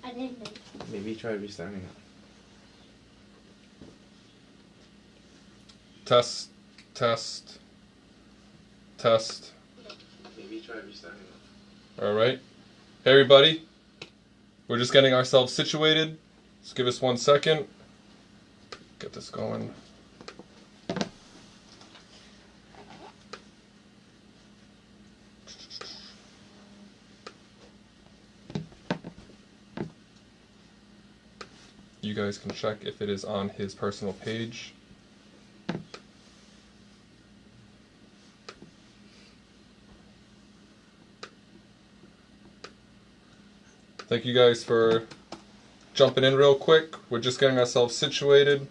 I didn't know. Maybe try restarting it. Test, test, test. Maybe try restarting it. All right. Hey, everybody. We're just getting ourselves situated. Just give us 1 second. Get this going. You guys can check if it is on his personal page. Thank you guys for jumping in real quick. We're just getting ourselves situated.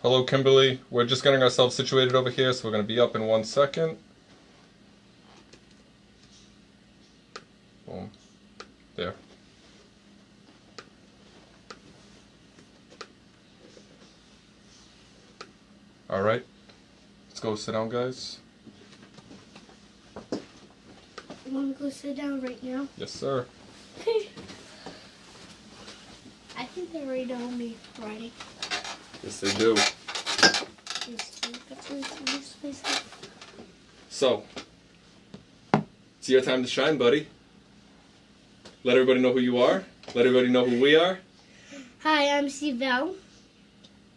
Hello, Kimberly. We're just getting ourselves situated over here, so we're going to be up in 1 second. Boom. There. All right. Let's go sit down, guys. You want to go sit down right now? Yes, sir. I think they're ready to hold me Friday. Yes, they do. So, it's your time to shine, buddy. Let everybody know who you are. Let everybody know who we are. Hi, I'm Sibel.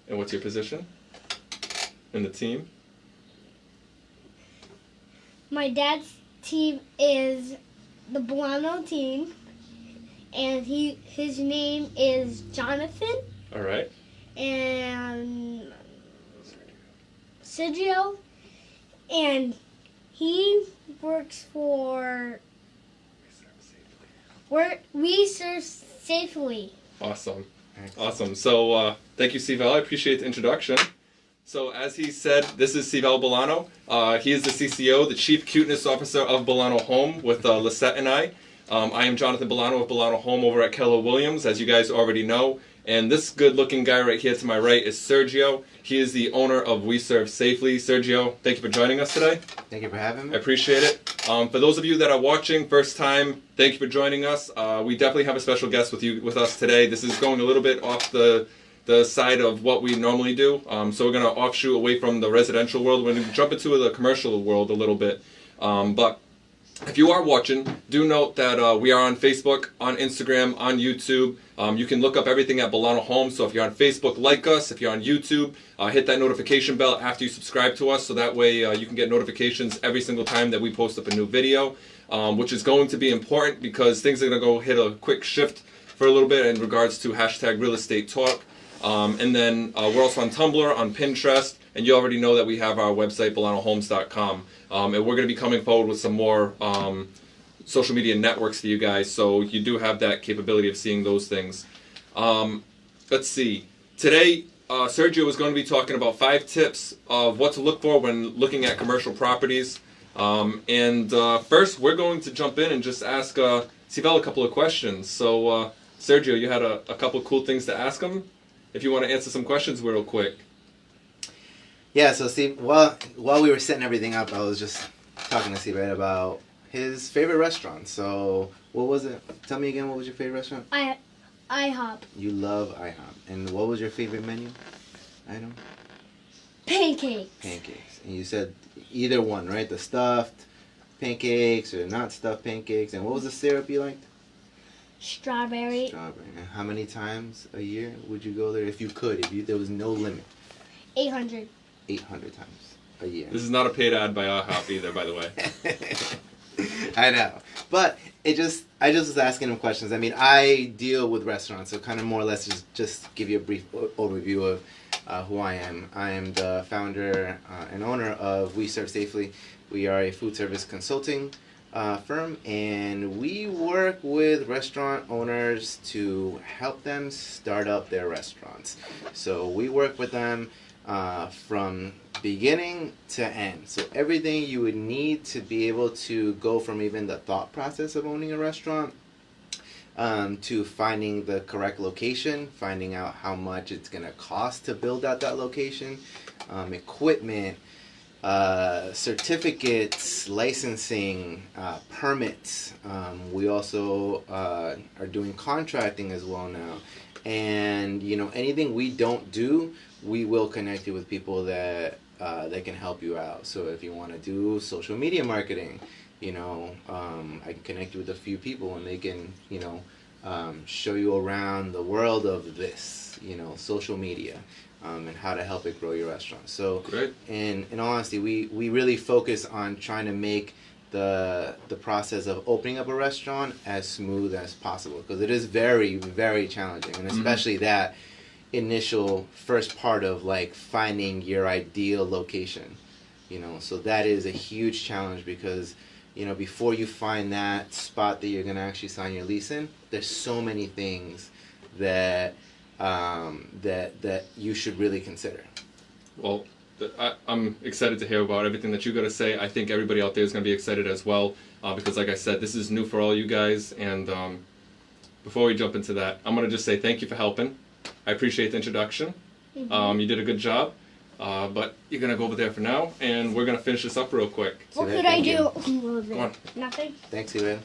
And what's your position in the team? My dad's team is the Bolano team, and his name is Jonathan. All right. And Sergio, and he works for We Serve Safely. Awesome. Awesome. So thank you, Sival. I appreciate the introduction. So as he said, this is Sival Bolano. He is the CCO, the Chief Cuteness Officer of Bolano Home with Lisette and I. I am Jonathan Bolano of Bolano Home over at Keller Williams, as you guys already know. And this good-looking guy right here to my right is Sergio. He is the owner of We Serve Safely. Sergio, thank you for joining us today. Thank you for having me. I appreciate it. For those of you that are watching, first time, thank you for joining us. We definitely have a special guest with us today. This is going a little bit off the side of what we normally do. So we're going to offshoot away from the residential world. We're going to jump into the commercial world a little bit. But if you are watching, do note that we are on Facebook, on Instagram, on YouTube. You can look up everything at Bolano Home. So if you're on Facebook, like us. If you're on YouTube, hit that notification bell after you subscribe to us. So that way you can get notifications every single time that we post up a new video, which is going to be important because things are going to go hit a quick shift for a little bit in regards to hashtag real estate talk. And then we're also on Tumblr, on Pinterest, and you already know that we have our website, bolanohomes.com. And we're going to be coming forward with some more social media networks for you guys, so you do have that capability of seeing those things. Let's see. Today, Sergio is going to be talking about 5 tips of what to look for when looking at commercial properties. First, we're going to jump in and just ask Sibel a couple of questions. So, Sergio, you had a couple of cool things to ask him? If you want to answer some questions real quick. Yeah, so Steve, while we were setting everything up, I was just talking to Steve right about his favorite restaurant. So, what was it? Tell me again, what was your favorite restaurant? IHOP. You love IHOP. And what was your favorite menu item? Pancakes. Pancakes. And you said either one, right? The stuffed pancakes or not stuffed pancakes. And what was the syrup you liked? Strawberry. Strawberry. And how many times a year would you go there if you could? There was no limit. 800. 800 times a year. This is not a paid ad by IHOP either, by the way. I know. But I just was asking him questions. I mean, I deal with restaurants, so kind of more or less just give you a brief overview of who I am. I am the founder and owner of We Serve Safely. We are a food service consulting firm, and we work with restaurant owners to help them start up their restaurants. So we work with them from beginning to end. So everything you would need to be able to go from even the thought process of owning a restaurant to finding the correct location, finding out how much it's going to cost to build out that location, equipment, certificates, licensing, permits. We also are doing contracting as well now. And, you know, anything we don't do, we will connect you with people that can help you out. So if you want to do social media marketing, you know, I can connect you with a few people and they can, you know, show you around the world of this, you know, social media, and how to help it grow your restaurant. So, Great. in all honesty, we really focus on trying to make the process of opening up a restaurant as smooth as possible, because it is very, very challenging, and especially that initial first part of like finding your ideal location, you know. So that is a huge challenge because, you know, before you find that spot that you're going to actually sign your lease in, there's so many things that that you should really consider. Well, I'm excited to hear about everything that you got to say. I think everybody out there is going to be excited as well, because like I said, this is new for all you guys. And before we jump into that, I'm going to just say thank you for helping. I appreciate the introduction. You did a good job. But you're going to go over there for now, and we're going to finish this up real quick. What could I do? Come on. Nothing. Thanks, Evan.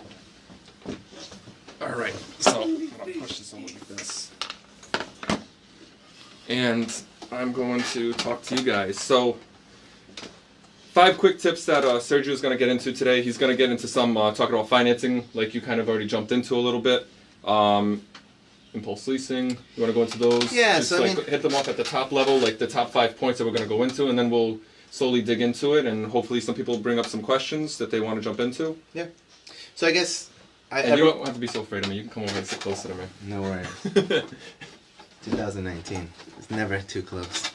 All right, so I'm going to push this over like this. And I'm going to talk to you guys. So, 5 quick tips that Sergio is going to get into today. He's going to get into some talking about financing, like you kind of already jumped into a little bit. Impulse leasing. You want to go into those? Yeah, just so like hit them off at the top level, like the top 5 points that we're going to go into, and then we'll slowly dig into it, and hopefully some people bring up some questions that they want to jump into. Yeah. So I guess you don't have to be so afraid of me. You can come over and sit closer to me. No worries. 2019. It's never too close.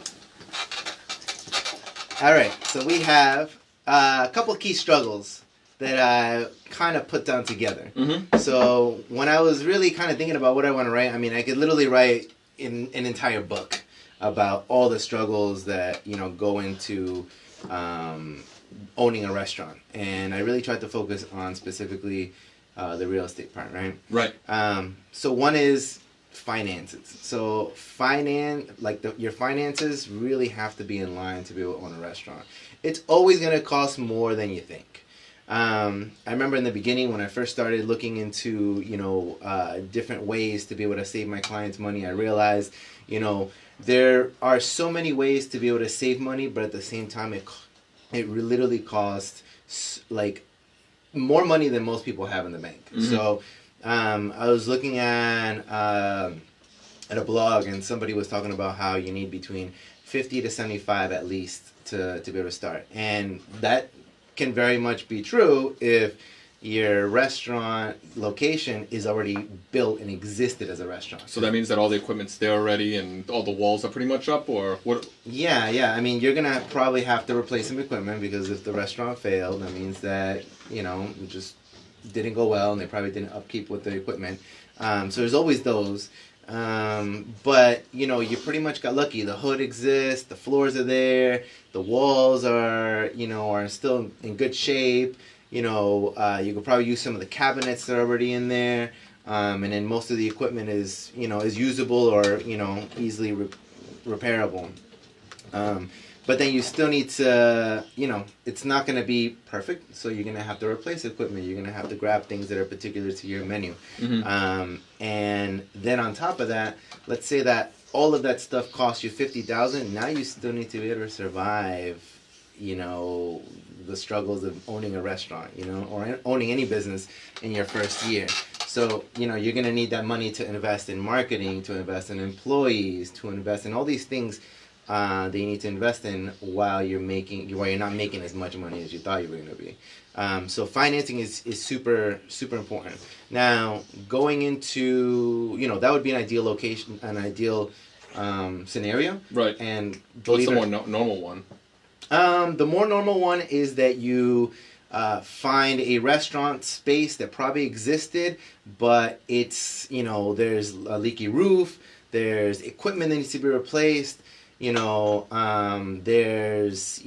All right. So we have a couple key struggles that I kind of put down together. So when I was really kind of thinking about what I want to write, I mean, I could literally write an entire book about all the struggles that, you know, go into owning a restaurant. And I really tried to focus on specifically the real estate part, right? Right. So one is finances. So your finances really have to be in line to be able to own a restaurant. It's always going to cost more than you think. I remember in the beginning when I first started looking into, you know, different ways to be able to save my clients money, I realized, you know, there are so many ways to be able to save money, but at the same time, it literally costs like more money than most people have in the bank. So I was looking at a blog, and somebody was talking about how you need between 50 to 75 at least to be able to start, and that can very much be true if your restaurant location is already built and existed as a restaurant. So that means that all the equipment's there already and all the walls are pretty much up, or what? Yeah. I mean, you're going to probably have to replace some equipment, because if the restaurant failed, that means that, you know, it just didn't go well and they probably didn't upkeep with the equipment. So there's always those. But, you know, you pretty much got lucky. The hood exists, the floors are there, the walls are, you know, are still in good shape. You know, you could probably use some of the cabinets that are already in there. And then most of the equipment is, you know, is usable or, you know, easily repairable. But then you still need to, you know, it's not going to be perfect. So you're going to have to replace equipment. You're going to have to grab things that are particular to your menu. And then on top of that, let's say that all of that stuff costs you $50,000. Now you still need to be able to survive, you know, the struggles of owning a restaurant, you know, or owning any business in your first year. So, you know, you're going to need that money to invest in marketing, to invest in employees, to invest in all these things that you need to invest in while you're not making as much money as you thought you were going to be. So financing is super, super important. Now, going into, you know, that would be an ideal location, an ideal scenario. Right. And what's the more normal one? The more normal one is that you find a restaurant space that probably existed, but it's, you know, there's a leaky roof, there's equipment that needs to be replaced, There's,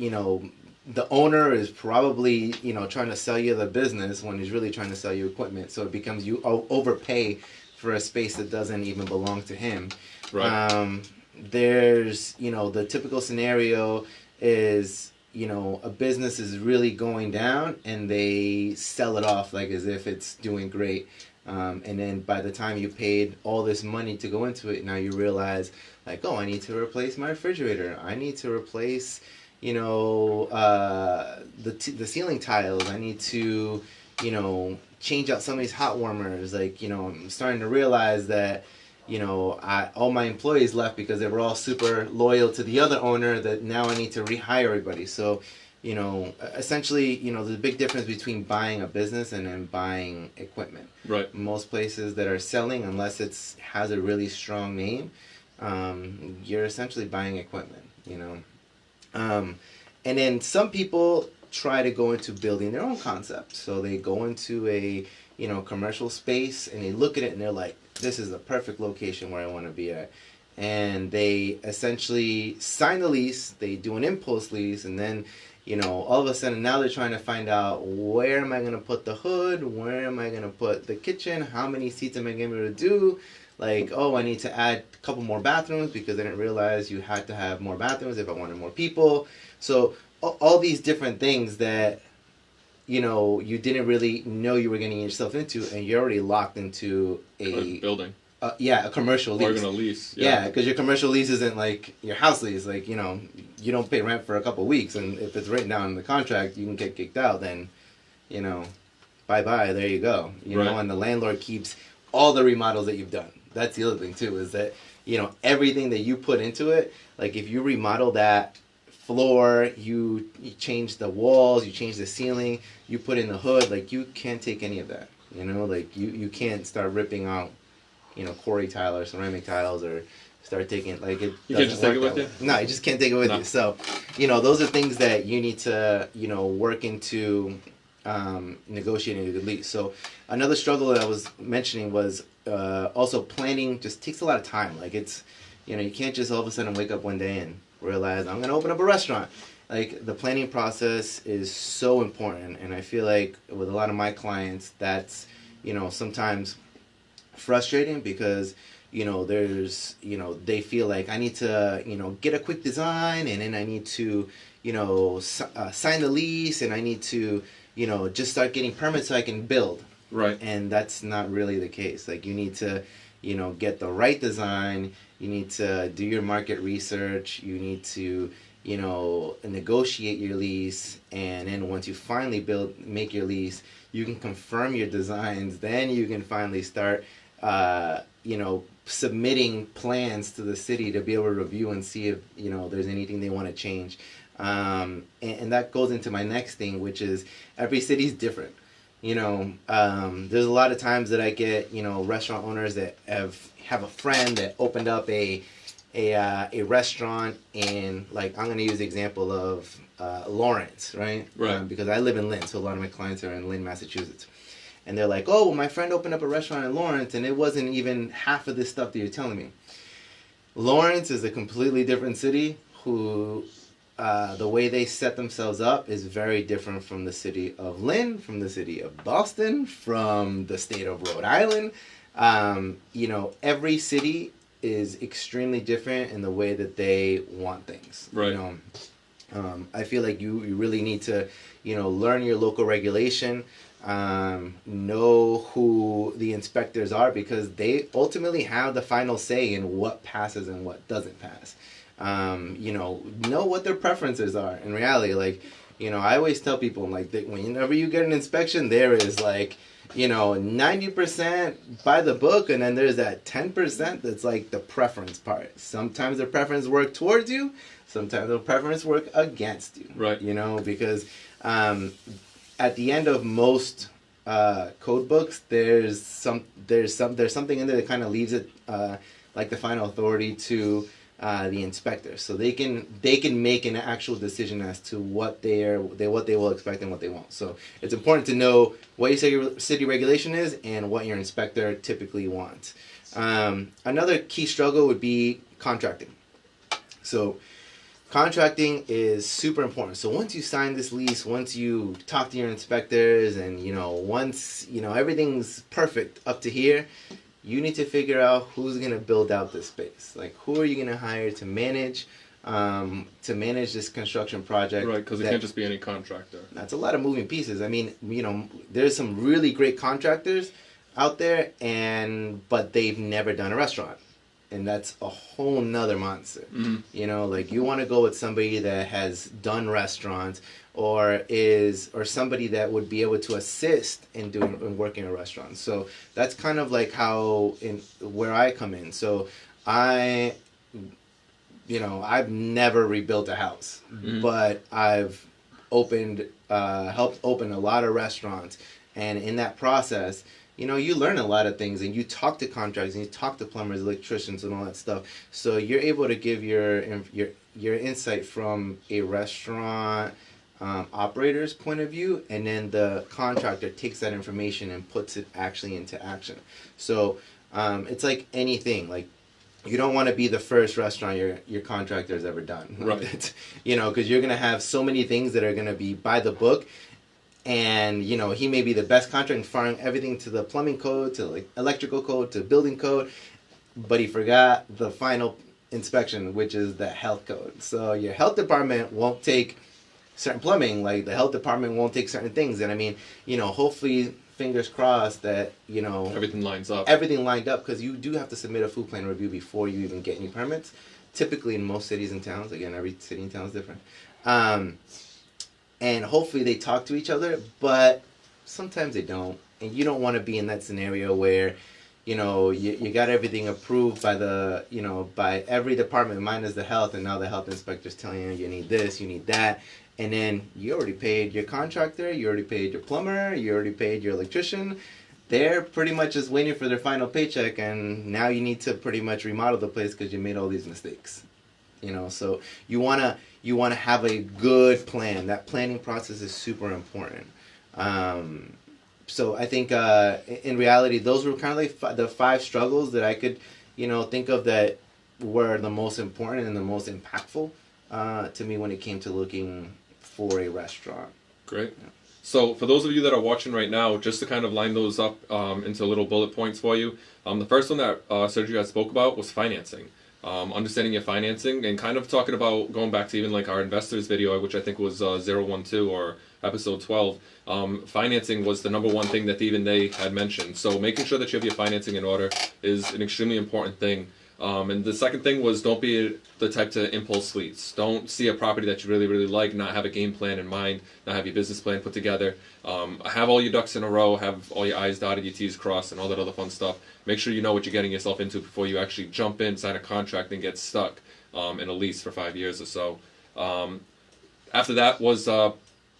the owner is probably, trying to sell you the business when he's really trying to sell you equipment. So it becomes you overpay for a space that doesn't even belong to him. Right. There's, the typical scenario is, a business is really going down and they sell it off like as if it's doing great. And then by the time you paid all this money to go into it, now you realize like, oh, I need to replace my refrigerator. I need to replace, the ceiling tiles. I need to, change out some of these hot warmers. Like, I'm starting to realize that, all my employees left because they were all super loyal to the other owner, that now I need to rehire everybody. So, essentially, there's a big difference between buying a business and then buying equipment. Right. Most places that are selling, unless has a really strong name, you're essentially buying equipment, and then some people try to go into building their own concept. So they go into a, commercial space and they look at it and they're like, this is the perfect location where I want to be at. And they essentially sign the lease, they do an impulse lease, and then, all of a sudden now they're trying to find out, where am I going to put the hood? Where am I going to put the kitchen? How many seats am I going to be able to do? Like, oh, I need to add a couple more bathrooms because I didn't realize you had to have more bathrooms if I wanted more people. So all these different things that, you didn't really know you were getting yourself into, and you're already locked into A building. A commercial lease. Or going to lease. Yeah, because your commercial lease isn't like your house lease. Like, you don't pay rent for a couple of weeks, and if it's written down in the contract, you can get kicked out, then, bye-bye, there you go. And the landlord keeps all the remodels that you've done. That's the other thing, too, is that, everything that you put into it, like if you remodel that floor, you change the walls, you change the ceiling, you put in the hood, like you can't take any of that. Like you can't start ripping out, quarry tile or ceramic tiles, or start taking like it. You can't just take it with you? No, you just can't take it with you. So, those are things that you need to, work into negotiating a good lease. So another struggle that I was mentioning was also planning just takes a lot of time. Like it's, you can't just all of a sudden wake up one day and realize I'm going to open up a restaurant. Like the planning process is so important, and I feel like with a lot of my clients that's, sometimes frustrating because, there's, they feel like I need to, get a quick design, and then I need to, sign the lease, and I need to, just start getting permits so I can build. Right. And that's not really the case. Like you need to, get the right design. You need to do your market research. You need to, negotiate your lease. And then once you finally make your lease, you can confirm your designs. Then you can finally start, submitting plans to the city to be able to review and see if, there's anything they want to change. And that goes into my next thing, which is every city's different. There's a lot of times that I get, restaurant owners that have a friend that opened up a restaurant in, like, I'm going to use the example of Lawrence, right? Right. Because I live in Lynn, so a lot of my clients are in Lynn, Massachusetts. And they're like, oh, well, my friend opened up a restaurant in Lawrence, and it wasn't even half of this stuff that you're telling me. Lawrence is a completely different city who... the way they set themselves up is very different from the city of Lynn, from the city of Boston, from the state of Rhode Island. Every city is extremely different in the way that they want things. Right. I feel like you really need to, learn your local regulation, know who the inspectors are, because they ultimately have the final say in what passes and what doesn't pass. Know what their preferences are. In reality, like, I always tell people, I'm like, whenever you get an inspection, there is like, 90% by the book, and then there's that 10% that's like the preference part. Sometimes the preference work towards you, sometimes the preference work against you. Right. Because at the end of most code books, there's something in there that kind of leaves it like the final authority to the inspector, so they can make an actual decision as to what they will expect and what they won't. So it's important to know what your city regulation is and what your inspector typically wants. Another key struggle would be contracting. So contracting is super important. So once you sign this lease, once you talk to your inspectors, and once everything's perfect up to here, you need to figure out who's gonna build out this space. Like, who are you gonna hire to manage this construction project? Right, because it can't just be any contractor. That's a lot of moving pieces. I mean, there's some really great contractors out there, but they've never done a restaurant. And that's a whole nother monster. Mm-hmm. Like, you want to go with somebody that has done restaurants, or somebody that would be able to assist in working a restaurant. So that's kind of like where I come in. So I've never rebuilt a house, mm-hmm. but I've helped open a lot of restaurants, and in that process, you learn a lot of things, and you talk to contractors, and you talk to plumbers, electricians, and all that stuff. So you're able to give your insight from a restaurant operator's point of view, and then the contractor takes that information and puts it actually into action. So it's like anything. Like, you don't want to be the first restaurant your contractor has ever done. Right. Because you're gonna have so many things that are gonna be by the book. And, he may be the best contractor, following everything to the plumbing code, to like electrical code, to building code, but he forgot the final inspection, which is the health code. So your health department won't take certain plumbing, like the health department won't take certain things. And I mean, hopefully, fingers crossed that, everything lines up. Everything lined up, because you do have to submit a food plan review before you even get any permits. Typically in most cities and towns, again, every city and town is different. And hopefully they talk to each other, but sometimes they don't. And you don't want to be in that scenario where, you got everything approved by by every department minus the health, and now the health inspector's telling you need this, you need that. And then you already paid your contractor, you already paid your plumber, you already paid your electrician. They're pretty much just waiting for their final paycheck, and now you need to pretty much remodel the place because you made all these mistakes. So you wanna have a good plan. That planning process is super important. So I think in reality, those were kind of like the 5 struggles that I could, think of that were the most important and the most impactful to me when it came to looking for a restaurant. Great. Yeah. So for those of you that are watching right now, just to kind of line those up into little bullet points for you, the first one that Sergio had spoke about was financing. Understanding your financing, and kind of talking about going back to even like our investors video, which I think was 012 or episode 12. Financing was the number one thing that even they had mentioned. So making sure that you have your financing in order is an extremely important thing. And the second thing was, don't be the type to impulse lease. Don't see a property that you really, really like, not have a game plan in mind, not have your business plan put together. Have all your ducks in a row, have all your I's dotted, your T's crossed, and all that other fun stuff. Make sure you know what you're getting yourself into before you actually jump in, sign a contract, and get stuck in a lease for 5 years or so. After that was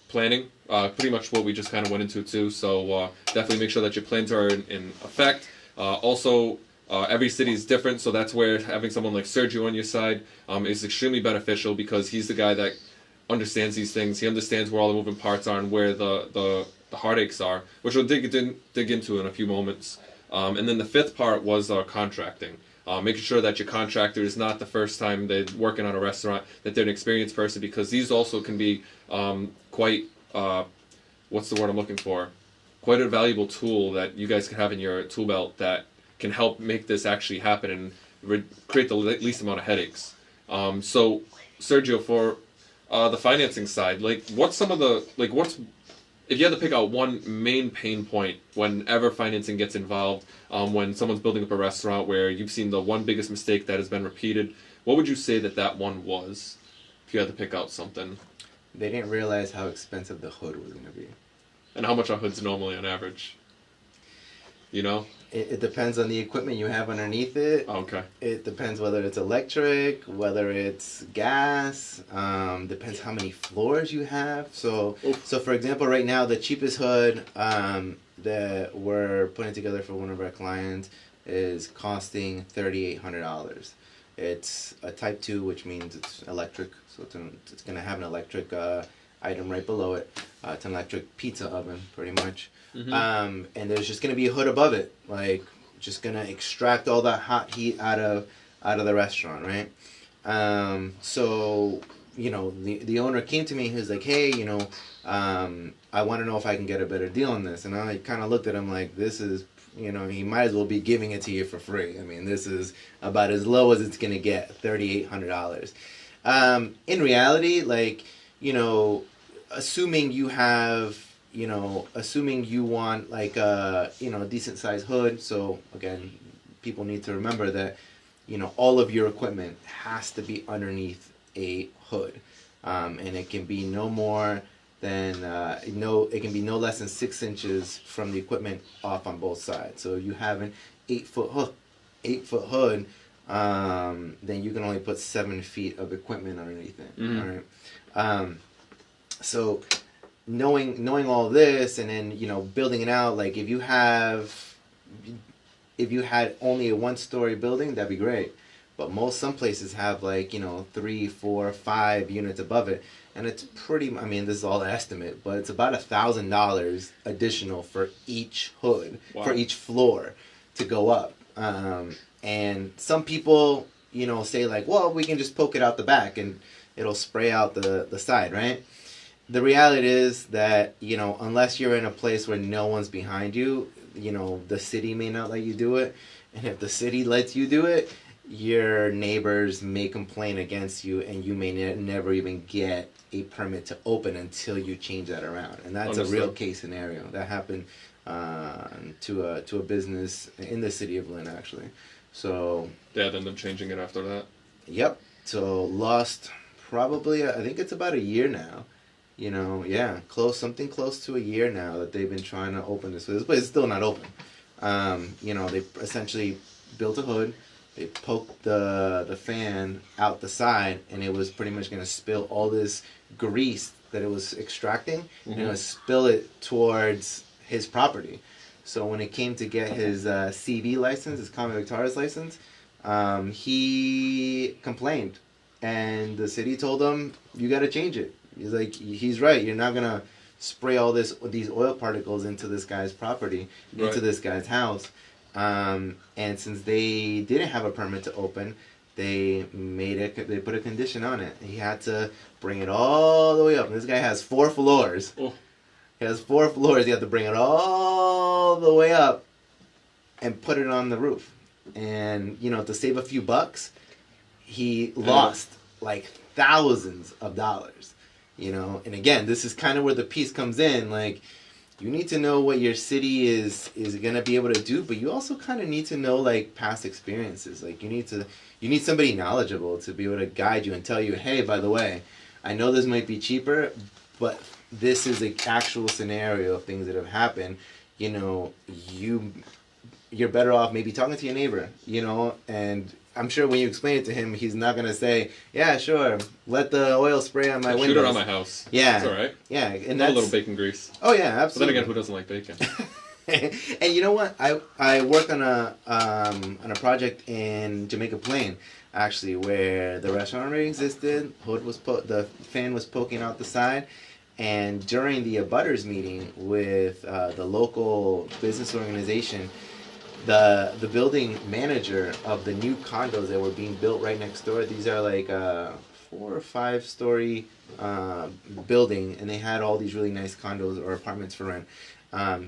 planning, pretty much what we just kind of went into too. So definitely make sure that your plans are in effect. Also, every city is different, so that's where having someone like Sergio on your side is extremely beneficial, because he's the guy that understands these things. He understands where all the moving parts are and where the heartaches are, which we'll dig into in a few moments. And then the fifth part was contracting. Making sure that your contractor is not the first time they're working on a restaurant, that they're an experienced person, because these also can be quite, what's the word I'm looking for? Quite a valuable tool that you guys can have in your tool belt that can help make this actually happen and create the least amount of headaches. So, Sergio, for the financing side, what's if you had to pick out one main pain point whenever financing gets involved, when someone's building up a restaurant where you've seen the one biggest mistake that has been repeated, what would you say that one was, if you had to pick out something? They didn't realize how expensive the hood was going to be. And how much are hoods normally on average? It depends on the equipment you have underneath it. Okay. It depends whether it's electric, whether it's gas. Depends how many floors you have. So for example, right now the cheapest hood that we're putting together for one of our clients is costing $3,800. It's a Type 2, which means it's electric. So it's going to have an electric item right below it. It's an electric pizza oven, pretty much. Mm-hmm. And there's just going to be a hood above it, just going to extract all that hot heat out of the restaurant, right? So, the owner came to me. He was like, hey, I want to know if I can get a better deal on this. And I kind of looked at him like, this is, he might as well be giving it to you for free. I mean, this is about as low as it's going to get, $3,800. In reality, like, assuming you have, assuming you want like a, decent sized hood. So again, people need to remember that, all of your equipment has to be underneath a hood. And it can be no more than, it can be no less than 6 inches from the equipment off on both sides. So you have an 8-foot hood, then you can only put 7 feet of equipment underneath it. Mm-hmm. All right. So knowing all this, and then building it out, like if you had only a 1-story building, that'd be great. But some places have like 3, 4, 5 units above it, and it's pretty. I mean, this is all estimate, but it's about $1,000 additional for each hood, for each floor to go up. And some people say like, well, we can just poke it out the back and it'll spray out the side, right? The reality is that, unless you're in a place where no one's behind you, the city may not let you do it. And if the city lets you do it, your neighbors may complain against you, and you may never even get a permit to open until you change that around. And that's Understood. a real case scenario. That happened to a business in the city of Lynn, actually. So They had to end up changing it after that. Yep. So lost probably, I think it's about a year now. Something close to a year now that they've been trying to open this place, but it's still not open. They essentially built a hood, they poked the fan out the side, and it was pretty much going to spill all this grease that it was extracting, Mm-hmm. and it would spill it towards his property. So when it came to get his CV license, his common victorious license, he complained, and the city told him, you got to change it. He's like, he's right. You're not gonna spray all these oil particles into this guy's property, into this guy's house. And since they didn't have a permit to open, they put a condition on it. He had to bring it all the way up. This guy has 4 floors. Oh. He has 4 floors. You have to bring it all the way up and put it on the roof. And to save a few bucks, he lost like thousands of dollars. And again, this is kind of where the piece comes in. Like, you need to know what your city is gonna be able to do, but you also kind of need to know like past experiences. Like, you need somebody knowledgeable to be able to guide you and tell you, hey, by the way, I know this might be cheaper, but this is an actual scenario of things that have happened. You're better off maybe talking to your neighbor. And I'm sure when you explain it to him, he's not going to say, yeah, sure, let the oil spray on my windows. Shoot it on my house. Yeah. It's all right. Yeah. And a little bacon grease. Oh, yeah, But absolutely. then again, who doesn't like bacon? And you know what? I worked on a project in Jamaica Plain, actually, where the restaurant already existed. The fan was poking out the side. And during the abutters meeting with the local business organization, the building manager of the new condos that were being built right next door, these are like 4 or 5 story building, and they had all these really nice condos or apartments for rent.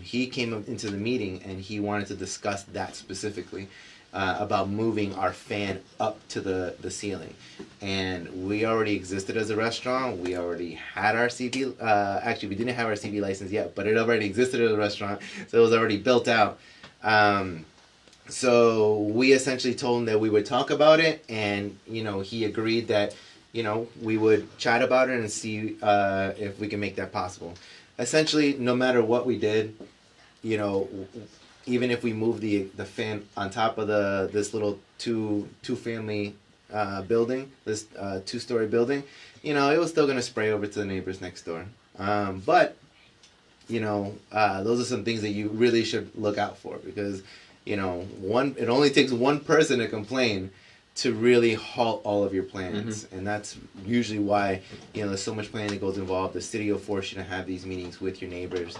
He came up into the meeting and he wanted to discuss that specifically, about moving our fan up to the ceiling. And we already existed as a restaurant. We already had our CB, actually we didn't have our CB license yet, but it already existed as a restaurant, so it was already built out. So we essentially told him that we would talk about it, and he agreed that we would chat about it and see if we can make that possible. Essentially, no matter what we did, even if we moved the fan on top of this little two family building, this 2-story building, it was still gonna spray over to the neighbors next door. But those are some things that you really should look out for, because it only takes one person to complain to really halt all of your plans. Mm-hmm. And that's usually why there's so much planning that goes involved. The city will force you to have these meetings with your neighbors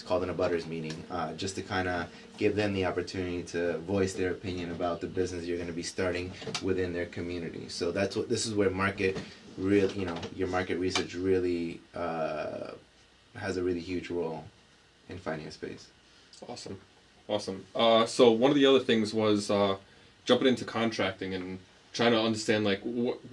called an abutters meeting, just to kind of give them the opportunity to voice their opinion about the business you're going to be starting within their community. So this is where your market research really has a really huge role in finding a space. Awesome. So one of the other things was jumping into contracting and trying to understand, like,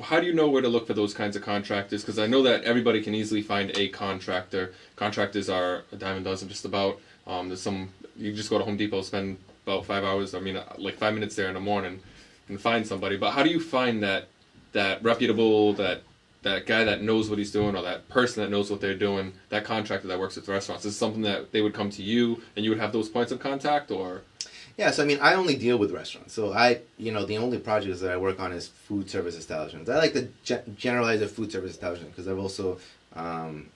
how do you know where to look for those kinds of contractors? Because I know that everybody can easily find a contractor. Contractors are a dime a dozen, just about. You just go to Home Depot, spend about 5 hours, like 5 minutes there in the morning, and find somebody. But how do you find that reputable, that guy that knows what he's doing, or that person that knows what they're doing, that contractor that works with restaurants? Is it something that they would come to you and you would have those points of contact, or? Yeah, so I only deal with restaurants. So the only projects that I work on is food service establishments. I like to generalize a food service establishment because I've also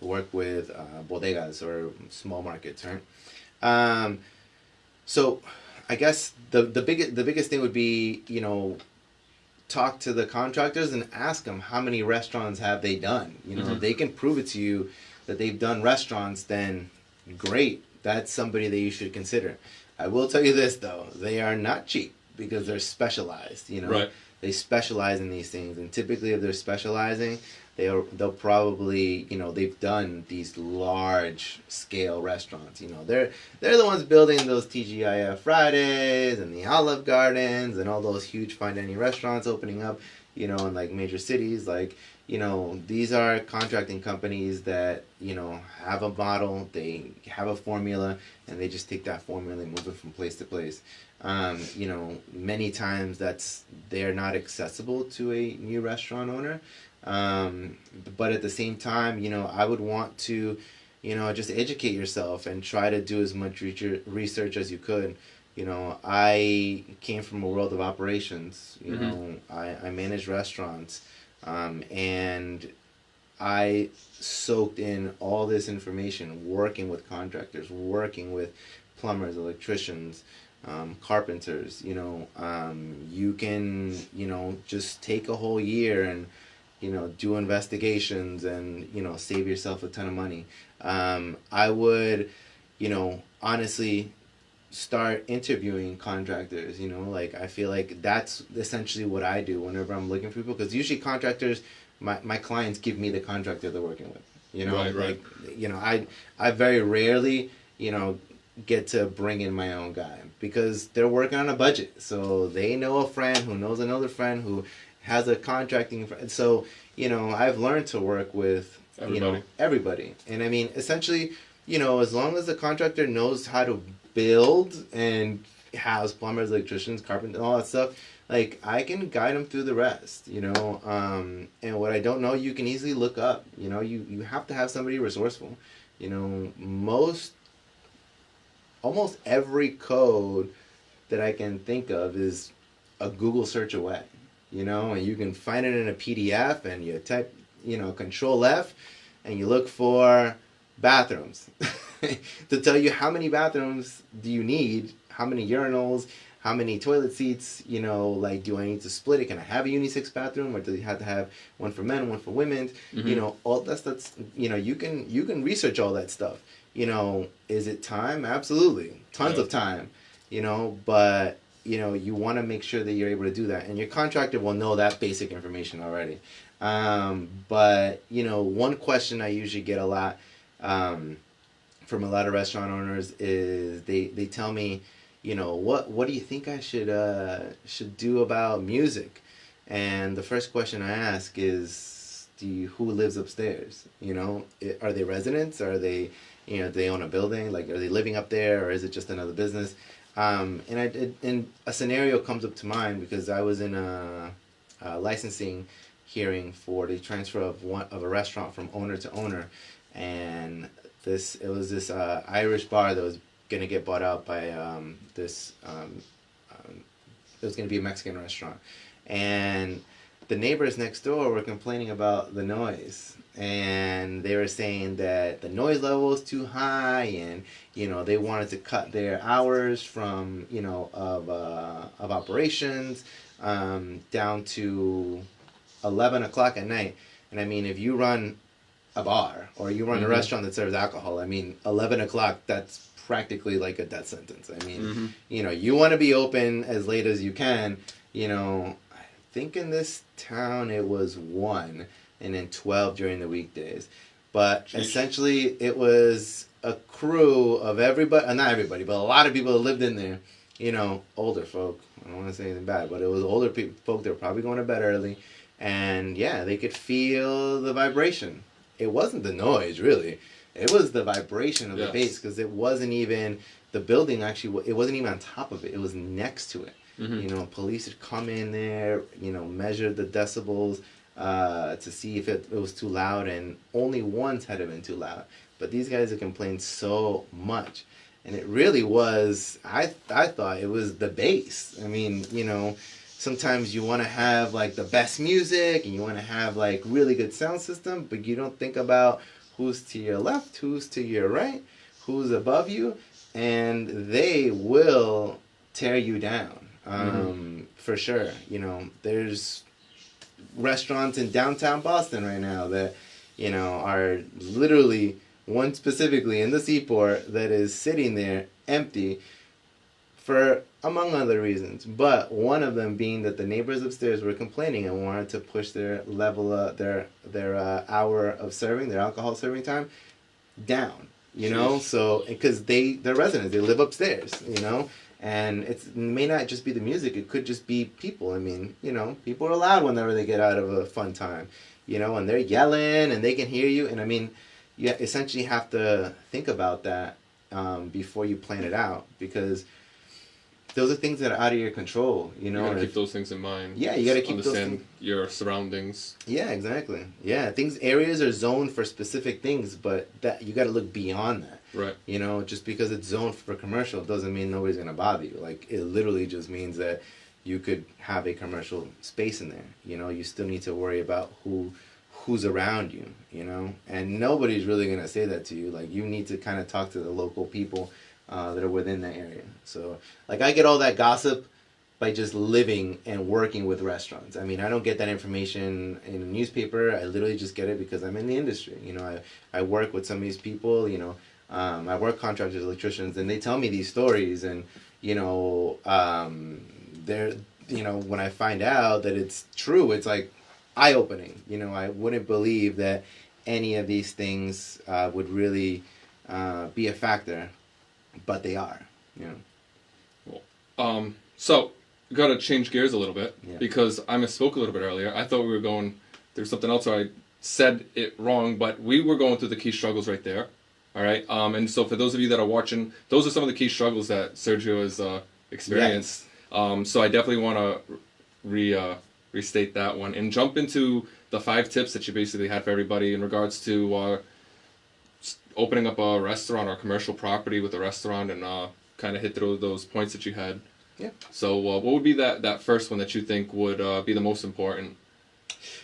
worked with bodegas or small markets, right? So I guess the biggest thing would be, talk to the contractors and ask them how many restaurants have they done. If they can prove it to you that they've done restaurants, then great. That's somebody that you should consider. I will tell you this, though. They are not cheap because they're specialized, Right. They specialize in these things. And typically if they're specializing, they'll probably, they've done these large scale restaurants. They're the ones building those TGIF Fridays and the Olive Gardens and all those huge fine dining restaurants opening up, in like major cities. Like, these are contracting companies that, have a model, they have a formula, and they just take that formula and they move it from place to place. Many times they're not accessible to a new restaurant owner. But at the same time, I would want to, just educate yourself and try to do as much research as you could. I came from a world of operations. I managed restaurants, and I soaked in all this information, working with contractors, working with plumbers, electricians, carpenters. You can, just take a whole year and, do investigations and, save yourself a ton of money. I would, honestly start interviewing contractors, I feel like that's essentially what I do whenever I'm looking for people, because usually contractors, my clients give me the contractor they're working with, Right. I very rarely, get to bring in my own guy because they're working on a budget. So they know a friend who knows another friend who has a contracting friend. So, I've learned to work with, everybody. And essentially, as long as the contractor knows how to build and has plumbers, electricians, carpenters, and all that stuff, like, I can guide them through the rest, and what I don't know, you can easily look up. You have to have somebody resourceful. Almost every code that I can think of is a Google search away, and you can find it in a PDF, and you type, Control F, and you look for bathrooms to tell you how many bathrooms do you need, how many urinals, how many toilet seats, like, do I need to split it? Can I have a unisex bathroom, or do you have to have one for men, one for women? All that's you can research all that stuff. Is it time? Absolutely. Tons of time, but, you want to make sure that you're able to do that. And your contractor will know that basic information already. But, one question I usually get a lot from a lot of restaurant owners is they tell me, what do you think I should do about music? And the first question I ask is, who lives upstairs? Are they residents? Are they, do they own a building? Like, are they living up there, or is it just another business? And a scenario comes up to mind because I was in a licensing hearing for the transfer of a restaurant from owner to owner, and it was this Irish bar that was gonna get bought out by it was gonna be a Mexican restaurant, and the neighbors next door were complaining about the noise, and they were saying that the noise level is too high, and they wanted to cut their hours from of operations down to 11 o'clock at night. And if you run a bar or you run a restaurant that serves alcohol, I mean, 11 o'clock, that's practically like a death sentence. I mean, you know, you want to be open as late as you can. You know, I think in this town it was 1 and then 12 during the weekdays. But essentially it was a crew of everybody, not everybody, but a lot of people that lived in there, you know, older folk. I don't want to say anything bad, but it was older folk that were probably going to bed early. And yeah, they could feel the vibration. It wasn't the noise, really. It was the vibration of the bass, because it wasn't even, the building actually, it wasn't even on top of it. It was next to it. You know, police had come in there, you know, measured the decibels to see if it was too loud, and only once had it been too loud. But these guys had complained so much. And it really was, I thought it was the bass. I mean, you know, sometimes you want to have like the best music and you want to have like really good sound system, but you don't think about who's to your left, who's to your right, who's above you, and they will tear you down. For sure. You know, there's restaurants in downtown Boston right now that, you know, are literally, one specifically in the Seaport, that is sitting there empty for, among other reasons, but one of them being that the neighbors upstairs were complaining and wanted to push their level, their hour of serving, their alcohol serving time, down. You know, so because they're residents, they live upstairs. You know, and it may not just be the music; it could just be people. I mean, you know, people are loud whenever they get out of a fun time. You know, and they're yelling and they can hear you. And I mean, you essentially have to think about that before you plan it out, because those are things that are out of your control, you know. You gotta keep those things in mind. Yeah, you gotta keep understand your surroundings. Yeah, exactly. Yeah, areas are zoned for specific things, but that you gotta look beyond that. Right. You know, just because it's zoned for commercial doesn't mean nobody's gonna bother you. Like, it literally just means that you could have a commercial space in there. You know, you still need to worry about who's around you, you know, and nobody's really gonna say that to you. Like, you need to kind of talk to the local people that are within that area. So, like, I get all that gossip by just living and working with restaurants. I mean, I don't get that information in a newspaper. I literally just get it because I'm in the industry. You know, I work with some of these people, you know, I work contractors, electricians, and they tell me these stories, and, you know, they're, you know, when I find out that it's true, it's like eye-opening. You know, I wouldn't believe that any of these things would really be a factor. But they are, you know. Well, so we got to change gears a little bit, because I misspoke a little bit earlier. I thought we were going through something else, or I said it wrong, but we were going through the key struggles right there. All right. And so for those of you that are watching, those are some of the key struggles that Sergio has experienced. Yes. So I definitely want to restate that one and jump into the 5 tips that you basically had for everybody in regards to opening up a restaurant or commercial property with a restaurant, and kind of hit through those points that you had. Yeah. So what would be that first one that you think would be the most important?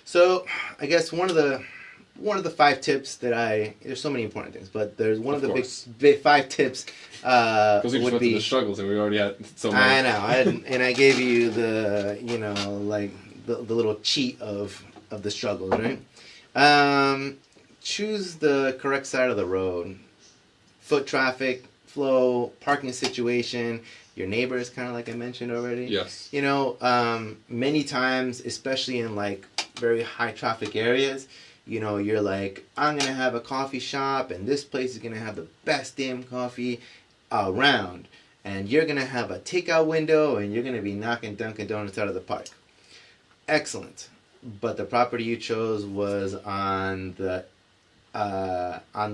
So I guess one of the 5 tips that there's so many important things, but there's one of the big 5 tips because we just went through the struggles and we already had so many. I know, and I gave you the, you know, like the little cheat of the struggles, right? Choose the correct side of the road. Foot traffic flow, parking situation, your neighbors, kind of like I mentioned already. Yes. You know, many times, especially in like very high traffic areas, you know, you're like, I'm going to have a coffee shop and this place is going to have the best damn coffee around. And you're going to have a takeout window and you're going to be knocking Dunkin' Donuts out of the park. Excellent. But the property you chose was on the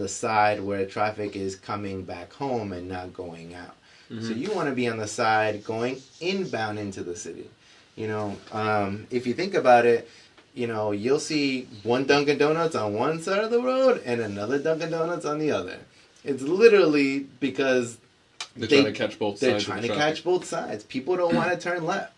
side where traffic is coming back home and not going out. So you want to be on the side going inbound into the city. You know, if you think about it, you know, you'll see one Dunkin' Donuts on one side of the road and another Dunkin' Donuts on the other. It's literally because they're trying to catch both sides. They're trying to catch both sides. People don't want to turn left.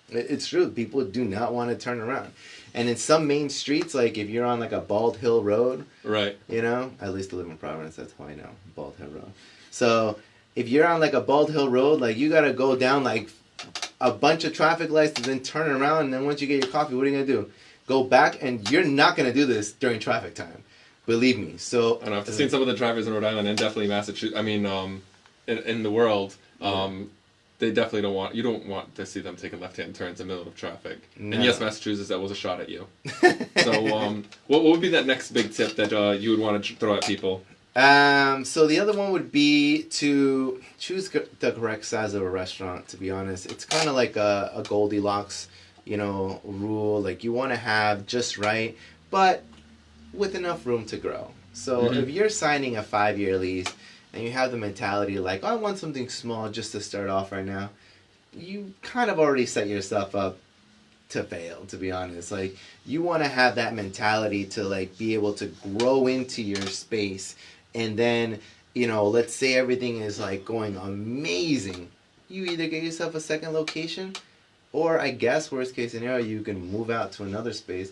It's true. People do not want to turn around. And in some main streets, like if you're on like a Bald Hill Road, right? You know, I used to live in Providence. That's how I know Bald Hill Road. So if you're on like a Bald Hill Road, like you gotta go down like a bunch of traffic lights and then turn around. And then once you get your coffee, what are you gonna do? Go back, and you're not gonna do this during traffic time. Believe me. So And I've seen some of the drivers in Rhode Island and definitely Massachusetts. I mean, in the world, they definitely don't want. You don't want to see them taking left-hand turns in the middle of traffic. No. And yes, Massachusetts, that was a shot at you. So, what would be that next big tip that you would want to throw at people? So the other one would be to choose the correct size of a restaurant. To be honest, it's kind of like a Goldilocks, rule. Like you want to have just right, but with enough room to grow. So if you're signing a 5-year lease and you have the mentality like, I want something small just to start off right now, you kind of already set yourself up to fail, to be honest. Like you want to have that mentality to like be able to grow into your space, and then let's say everything is like going amazing, you either get yourself a second location, or I guess worst case scenario you can move out to another space.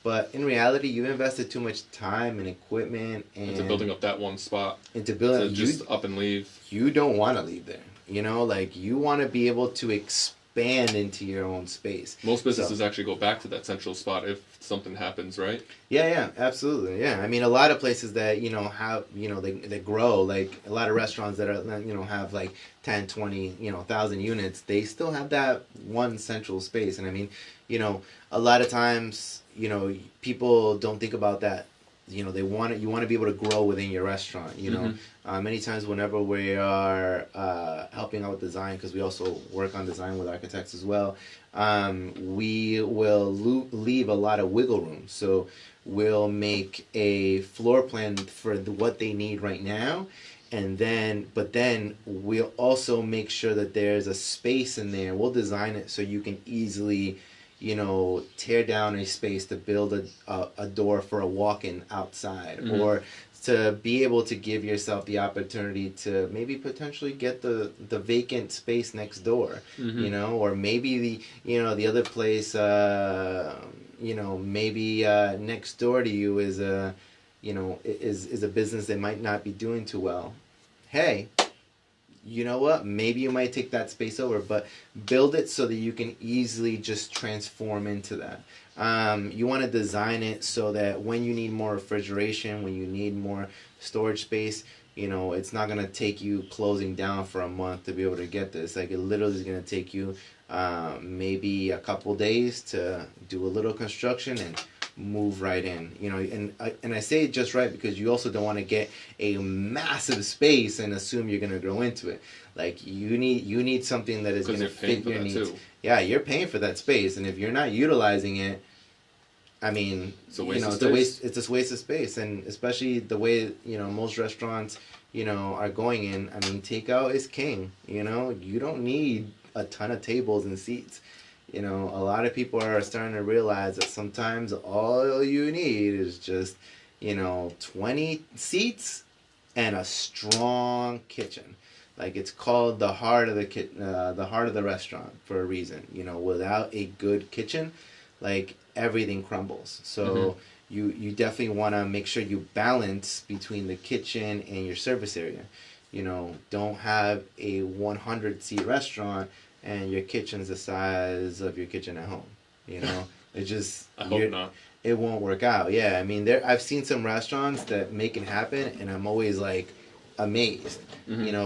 But in reality, you've invested too much time and equipment into building up that one spot. Into building, so just up and leave. You don't want to leave there. Like you want to be able to expand into your own space. Most businesses actually go back to that central spot if something happens, right? Yeah, absolutely. Yeah, I mean, a lot of places that have they grow, like a lot of restaurants that are have like 10, 20, 1,000 units. They still have that one central space, and I mean, a lot of times. People don't think about that. You want to be able to grow within your restaurant. Many times whenever we are helping out with design, because we also work on design with architects as well, we will leave a lot of wiggle room. So we'll make a floor plan for what they need right now, but then we'll also make sure that there's a space in there. We'll design it so you can easily tear down a space to build a door for a walk-in outside, or to be able to give yourself the opportunity to maybe potentially get the vacant space next door, or maybe the other place, maybe next door to you is a business that might not be doing too well. Hey, you know what? Maybe you might take that space over, but build it so that you can easily just transform into that. You want to design it so that when you need more refrigeration, when you need more storage space, it's not going to take you closing down for a month to be able to get this. Like it literally is going to take you maybe a couple days to do a little construction and move right in, and I say it just right because you also don't want to get a massive space and assume you're going to grow into it. Like you need something that is going to fit your needs. Yeah, you're paying for that space, and if you're not utilizing it, I mean, it's a waste it's a waste of space, and especially the way most restaurants are going in. I mean, takeout is king. You don't need a ton of tables and seats. A lot of people are starting to realize that sometimes all you need is just 20 seats and a strong kitchen. Like it's called the heart of the restaurant for a reason. Without a good kitchen, like everything crumbles. So you definitely want to make sure you balance between the kitchen and your service area. Don't have a 100-seat restaurant and your kitchen's the size of your kitchen at home. It just I hope not. It won't work out. Yeah, I mean, I've seen some restaurants that make it happen, and I'm always like amazed,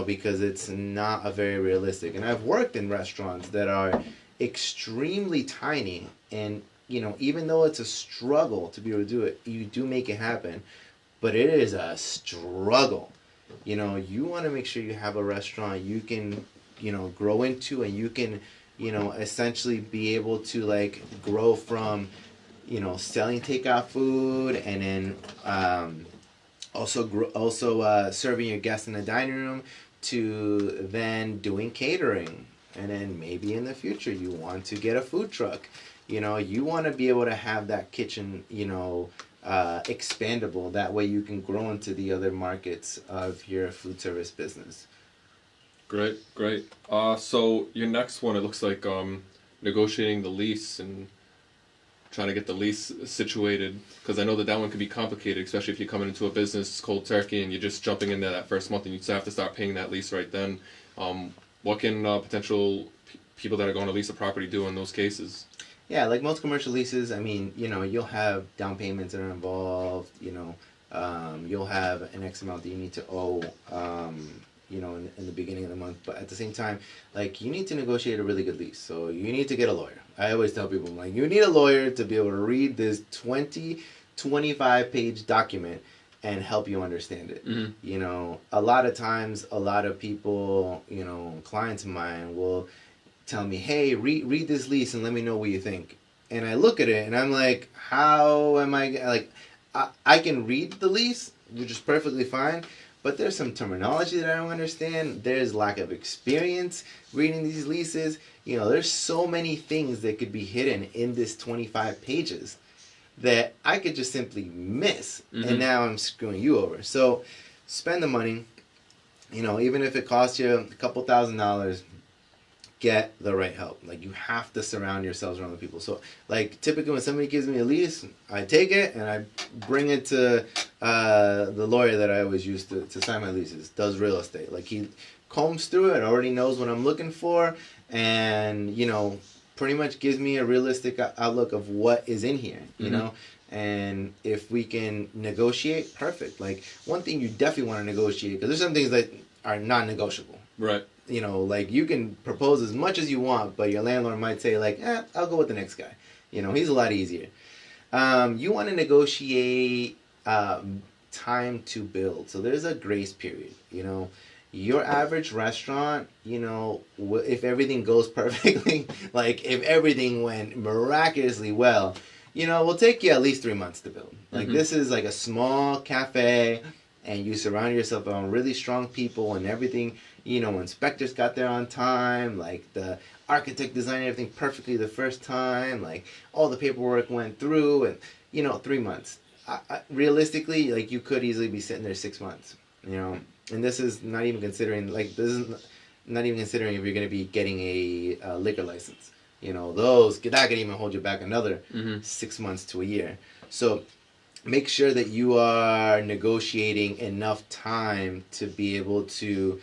because it's not a very realistic. And I've worked in restaurants that are extremely tiny, and even though it's a struggle to be able to do it, you do make it happen, but it is a struggle. You want to make sure you have a restaurant you can grow into, and you can essentially be able to like grow from selling takeout food, and then also serving your guests in the dining room, to then doing catering, and then maybe in the future you want to get a food truck. You want to be able to have that kitchen expandable, that way you can grow into the other markets of your food service business. Great. So your next one, it looks like negotiating the lease and trying to get the lease situated, because I know that one can be complicated, especially if you're coming into a business cold turkey and you're just jumping in there that first month and you have to start paying that lease right then. What can potential people that are going to lease a property do in those cases? Yeah, like most commercial leases, I mean, you'll have down payments that are involved, You'll have an X amount that you need to owe, in the beginning of the month. But at the same time, like, you need to negotiate a really good lease. So you need to get a lawyer. I always tell people, like, you need a lawyer to be able to read this 25-page document and help you understand it. A lot of times, a lot of people, clients of mine will tell me, hey, read this lease and let me know what you think. And I look at it and I'm like, how am I, like, I can read the lease, which is perfectly fine, but there's some terminology that I don't understand. There's lack of experience reading these leases. There's so many things that could be hidden in this 25 pages that I could just simply miss. And now I'm screwing you over. So spend the money, even if it costs you a couple $1,000s, get the right help. Like, you have to surround yourselves around the people. So, like, typically when somebody gives me a lease, I take it and I bring it to the lawyer that I always use to sign my leases. Does real estate. Like, he combs through it, already knows what I'm looking for, and pretty much gives me a realistic outlook of what is in here. And if we can negotiate, perfect. Like, one thing you definitely want to negotiate, because there's some things that are non-negotiable. Right. Like, you can propose as much as you want, but your landlord might say, like, I'll go with the next guy. He's a lot easier. You want to negotiate time to build. So there's a grace period. Your average restaurant, if everything goes perfectly, like, if everything went miraculously well, will take you at least 3 months to build. Like, this is like a small cafe, and you surround yourself around really strong people and everything. Inspectors got there on time, like, the architect designed everything perfectly the first time, like, all the paperwork went through, and 3 months. Realistically, like, you could easily be sitting there 6 months, and this is not even considering, like, not even considering if you're going to be getting a liquor license. That could even hold you back another 6 months to a year. So make sure that you are negotiating enough time to be able to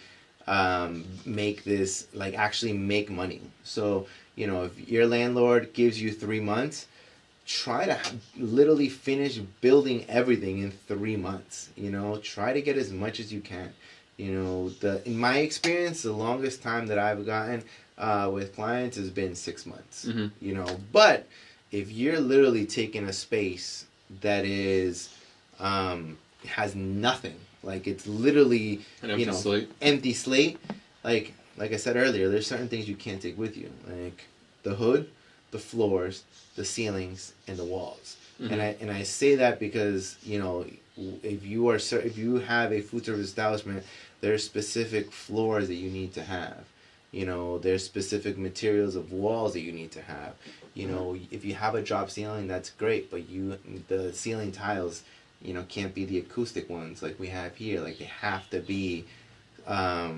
make this, like, actually make money. So, if your landlord gives you 3 months, try to literally finish building everything in 3 months. Try to get as much as you can. In my experience, the longest time that I've gotten with clients has been 6 months. But if you're literally taking a space that is has nothing, like, it's literally an empty slate. Empty slate. Like I said earlier, there's certain things you can't take with you, like the hood, the floors, the ceilings, and the walls. And I say that because if you have a food service establishment, there's specific floors that you need to have. There's specific materials of walls that you need to have. If you have a drop ceiling, that's great, but the ceiling tiles, can't be the acoustic ones like we have here. Like, they have to be a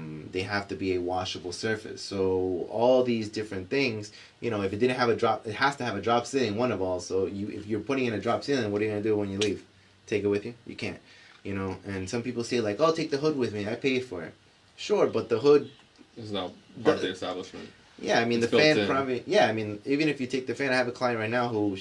washable surface. So all these different things, if it didn't have it has to have a drop ceiling, one of all. So if you're putting in a drop ceiling, what are you gonna do when you leave? Take it with you? You can't. And some people say, like, oh, take the hood with me, I paid for it. Sure, but the hood is now part of the establishment. Yeah, I mean, it's the fan in. probably. Yeah, I mean, even if you take the fan, I have a client right now who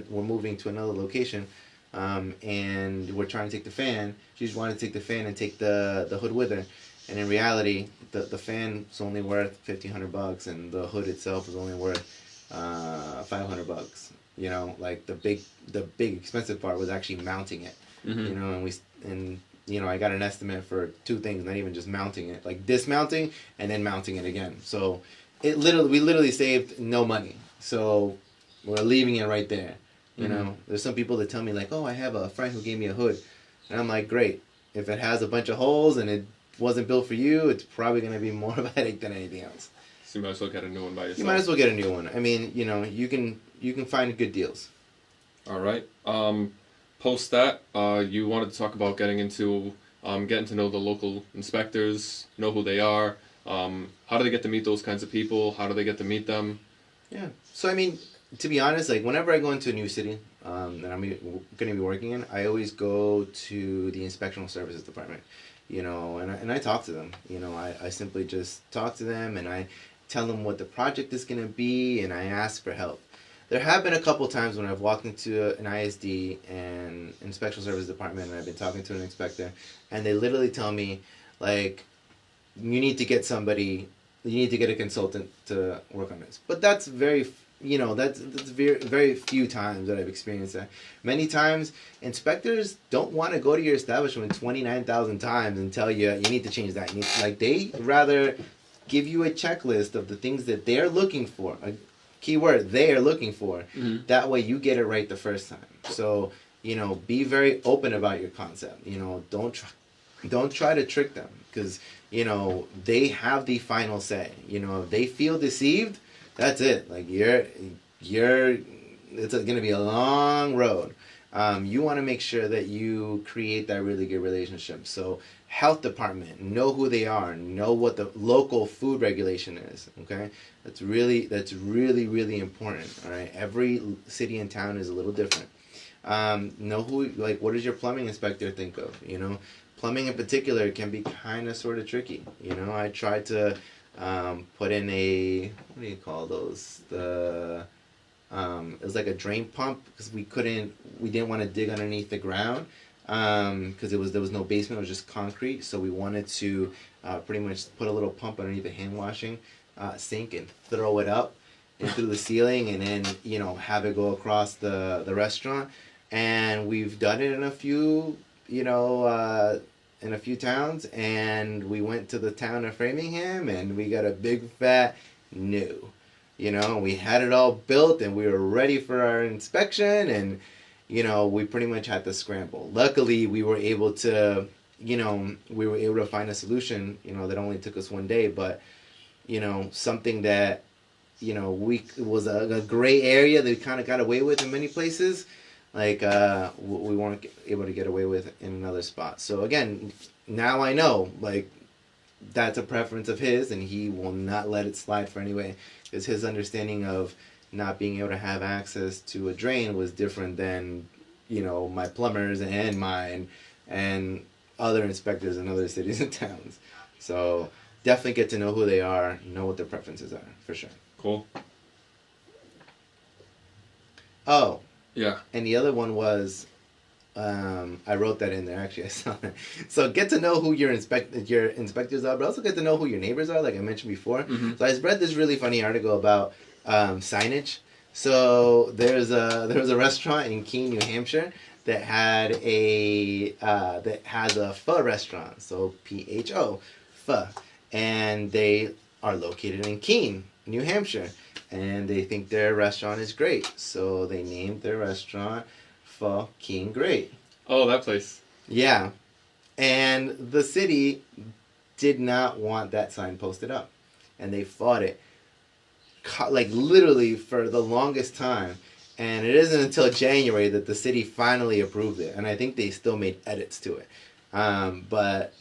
we're moving to another location, and we're trying to take the fan. She just wanted to take the fan and take the hood with her, and in reality, the fan's only worth $1,500, and the hood itself is only worth $500. Like, the big expensive part was actually mounting it. And I got an estimate for 2 things, not even just mounting it, like dismounting and then mounting it again. So we literally saved no money. So we're leaving it right there. There's some people that tell me, like, oh, I have a friend who gave me a hood, and I'm like, great. If it has a bunch of holes and it wasn't built for you, it's probably going to be more of a headache than anything else. So you might as well get a new one by yourself. You might as well get a new one. I mean, you can find good deals. All right. Post that, you wanted to talk about getting to know the local inspectors, know who they are. How do they get to meet those kinds of people? How do they get to meet them? Yeah. So, I mean, to be honest, like, whenever I go into a new city that I'm going to be working in, I always go to the inspectional services department, and I talk to them. I simply just talk to them, and I tell them what the project is going to be, and I ask for help. there have been a couple times when I've walked into an ISD and inspection service department, and I've been talking to an inspector, and they literally tell me, like, you need to get somebody, you need to get a consultant to work on this. But that's very, that's very, very few times that I've experienced that. Many times, inspectors don't want to go to your establishment 29,000 times and tell you, you need to change that. They rather give you a checklist of the things that they're looking for. A keyword, they are looking for. Mm-hmm. That way you get it right the first time. So, be very open about your concept. Don't try to trick them, because, they have the final say. If they feel deceived, that's it. Like, it's going to be a long road. You want to make sure that you create that really good relationship. So, health department, know who they are, know what the local food regulation is. Okay, that's really, really important. All right, every city and town is a little different. Know who, like, what does your plumbing inspector think of? Plumbing in particular can be kind of sort of tricky. I tried to put in a, what do you call those? It was like a drain pump, because we didn't want to dig underneath the ground, because there was no basement, it was just concrete. So we wanted to pretty much put a little pump underneath the hand washing sink and throw it up and through the ceiling, and then have it go across the restaurant. And we've done it in a few towns, and we went to the town of Framingham, and we got a big fat no. We had it all built, and we were ready for our inspection, and we pretty much had to scramble. Luckily, we were able to find a solution, that only took us one day, but something that it was a gray area that we kind of got away with in many places. Like, we weren't able to get away with in another spot. So again, now I know, like, that's a preference of his, and he will not let it slide for any way. Because his understanding of not being able to have access to a drain was different than, my plumbers and mine and other inspectors in other cities and towns. So definitely get to know who they are, know what their preferences are, for sure. Cool. Oh. Yeah. And the other one was, I wrote that in there, actually, I saw that. So get to know who your inspectors are, but also get to know who your neighbors are, like I mentioned before. Mm-hmm. So I read this really funny article about signage. So there was a restaurant in Keene, New Hampshire that has a pho restaurant. So PHO, pho. And they are located in Keene, New Hampshire. And they think their restaurant is great. So they named their restaurant Pho King Great. Oh, that place. Yeah. And the city did not want that sign posted up. And they fought it, like, literally for the longest time. And it isn't until January that the city finally approved it. And I think they still made edits to it. But,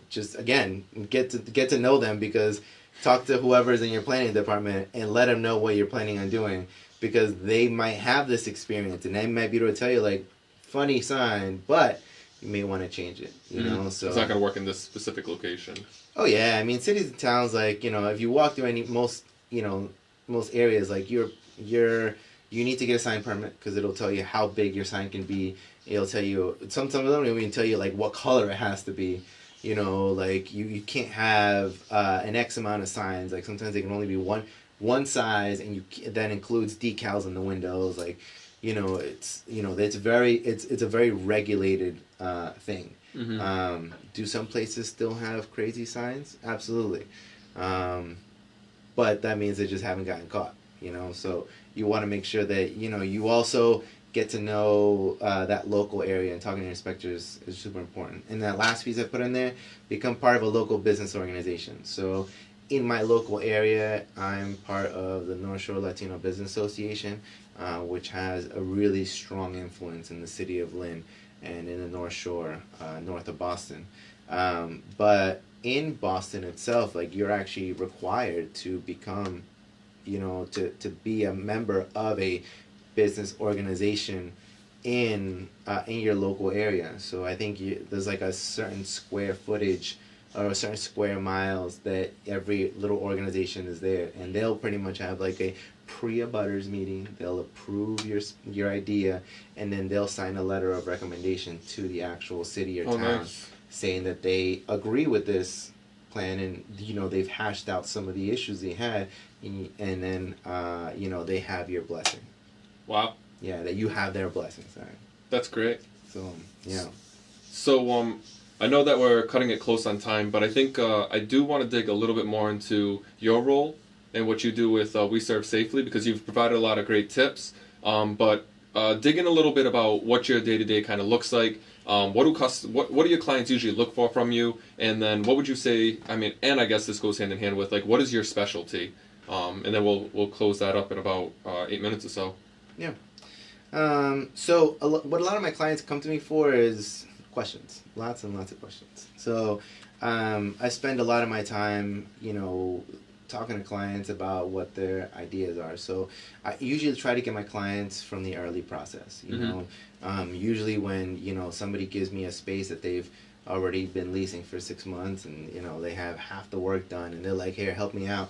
just, again, get to know them, because talk to whoever's in your planning department and let them know what you're planning on doing, because they might have this experience and they might be able to tell you, like, funny sign, but you may want to change it, so it's not going to work in this specific location. Oh yeah, I mean, cities and towns, like, if you walk through most areas, like, you need to get a sign permit, because it'll tell you how big your sign can be. It'll tell you, sometimes they don't even tell you, like, what color it has to be. Like, you can't have an X amount of signs. Like, sometimes they can only be one size, and that includes decals in the windows. Like, it's a very regulated thing. Mm-hmm. Do some places still have crazy signs? Absolutely. But that means they just haven't gotten caught. So you want to make sure that you also get to know that local area, and talking to your inspectors is super important. And that last piece I put in there, become part of a local business organization. So in my local area, I'm part of the North Shore Latino Business Association, which has a really strong influence in the city of Lynn and in the North Shore, north of Boston. But in Boston itself, like, you're actually required to become, to be a member of a business organization in your local area. So I think there's like a certain square footage or a certain square miles that every little organization is there, and they'll pretty much have like a pre-abutters meeting. They'll approve your idea, and then they'll sign a letter of recommendation to the actual city or town, Nice. saying that they agree with this plan, and they've hashed out some of the issues they had, and then they have your blessing. Wow. Yeah, that you have their blessing. Sorry. That's great. So yeah. So I know that we're cutting it close on time, but I think I do want to dig a little bit more into your role and what you do with We Serve Safely, because you've provided a lot of great tips. But dig in a little bit about what your day-to-day kind of looks like. What do your clients usually look for from you? And then what would you say, I mean, and I guess this goes hand in hand with, like, what is your specialty? And then we'll close that up in about 8 minutes or so. Yeah. So what a lot of my clients come to me for is questions, lots and lots of questions. So I spend a lot of my time, talking to clients about what their ideas are. So I usually try to get my clients from the early process. Usually when somebody gives me a space that they've already been leasing for 6 months, and they have half the work done, and they're like, "Here, help me out."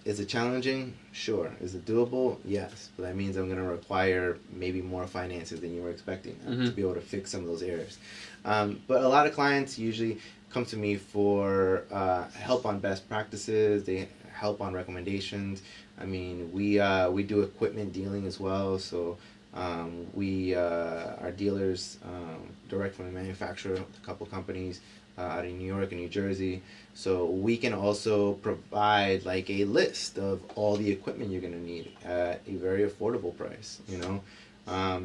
Is it challenging? Sure. Is it doable? Yes. But that means I'm going to require maybe more finances than you were expecting to be able to fix some of those errors. But a lot of clients usually come to me for help on best practices. They help on recommendations. I mean, we do equipment dealing as well. So we are dealers direct from the manufacturer, a couple companies out in New York and New Jersey. So we can also provide like a list of all the equipment you're going to need at a very affordable price,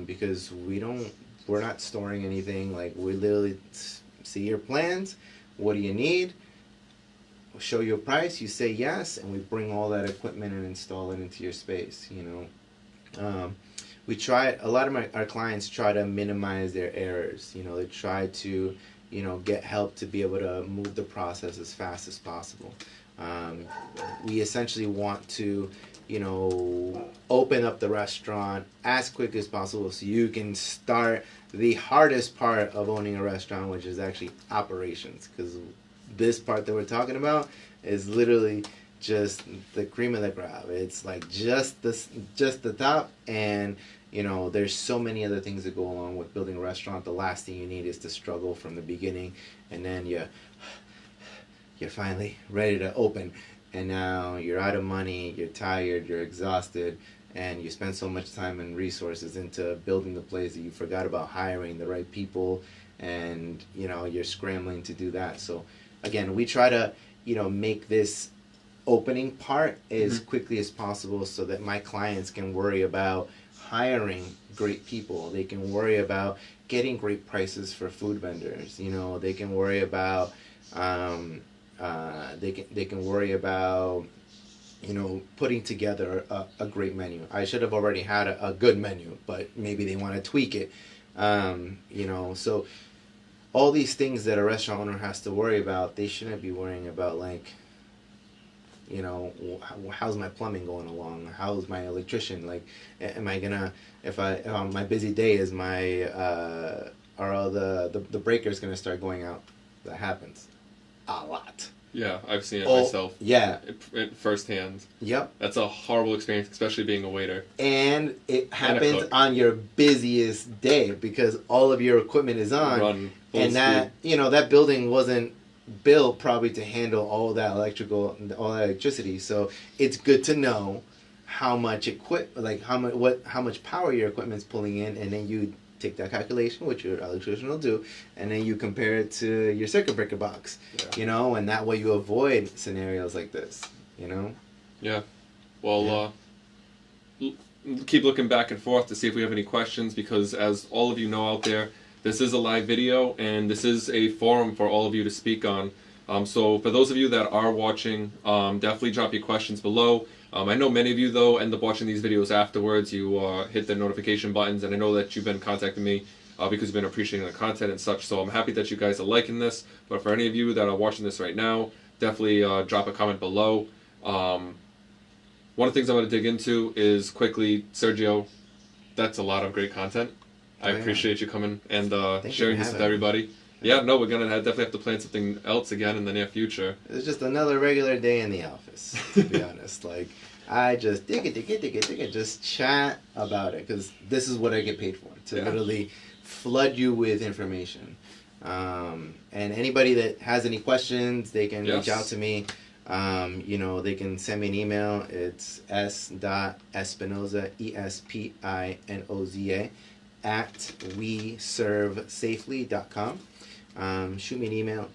because we're not storing anything. Like, we literally see your plans. What do you need? We'll show you a price. You say yes, and we bring all that equipment and install it into your space. We try, a lot of our clients try to minimize their errors. They try to get help to be able to move the process as fast as possible. We essentially want to, open up the restaurant as quick as possible so you can start the hardest part of owning a restaurant, which is actually operations. Because this part that we're talking about is literally just the cream of the crop. It's like just the top, and there's so many other things that go along with building a restaurant. The last thing you need is to struggle from the beginning, and then you're finally ready to open, and now you're out of money, you're tired, you're exhausted, and you spend so much time and resources into building the place that you forgot about hiring the right people, and you're scrambling to do that. So again, we try to make this opening part as quickly as possible so that my clients can worry about hiring great people. They can worry about getting great prices for food vendors. They can worry about they can worry about putting together a great menu. I should have already had a good menu, but maybe they want to tweak it. So all these things that a restaurant owner has to worry about, they shouldn't be worrying about, like, how's my plumbing going along? How's my electrician? Like, am I gonna, if on my busy day, is my are all the breakers gonna start going out? That happens a lot. Yeah, I've seen it myself. Yeah. It firsthand. Yep. That's a horrible experience, especially being a waiter. And it happens on your busiest day because all of your equipment is on, and that that building wasn't built probably to handle all that electricity. So it's good to know how much how much power your equipment's pulling in, and then you take that calculation, which your electrician will do, and then you compare it to your circuit breaker box. Yeah. And that way you avoid scenarios like this. Yeah. Well, keep looking back and forth to see if we have any questions, because as all of you know out there, this is a live video, and this is a forum for all of you to speak on. So for those of you that are watching, definitely drop your questions below. I know many of you, though, end up watching these videos afterwards. You hit the notification buttons, and I know that you've been contacting me because you've been appreciating the content and such. So I'm happy that you guys are liking this. But for any of you that are watching this right now, definitely drop a comment below. One of the things I'm going to dig into is quickly, Sergio, that's a lot of great content. I appreciate you coming and sharing this with everybody. Yeah, no, we're gonna definitely have to plan something else again in the near future. It's just another regular day in the office, to be honest. Like, I just dig it, just chat about it, because this is what I get paid for, to literally flood you with information. And anybody that has any questions, they can reach out to me. You know, they can send me an email. It's s.espinoza, ESPINOZA, at weservesafely.com. Shoot me an email,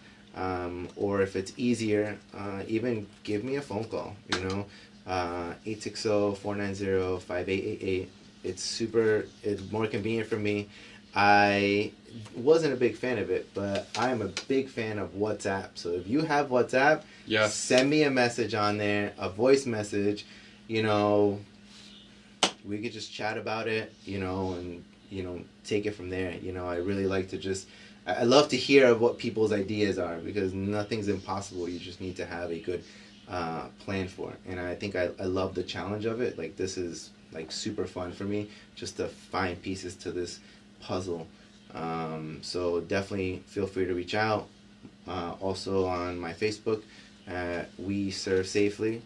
or if it's easier, even give me a phone call, you know, 860-490-5888. It's more convenient for me. I wasn't a big fan of it, but I'm a big fan of WhatsApp. So if you have WhatsApp, send me a message on there, a voice message, you know, we could just chat about it, you know, and, you know, take it from there. You know, I really like to I love to hear what people's ideas are, because nothing's impossible. You just need to have a good plan for it. And I think I love the challenge of it. Like, this is like super fun for me, just to find pieces to this puzzle. So definitely feel free to reach out. Also on my Facebook, We Serve Safely.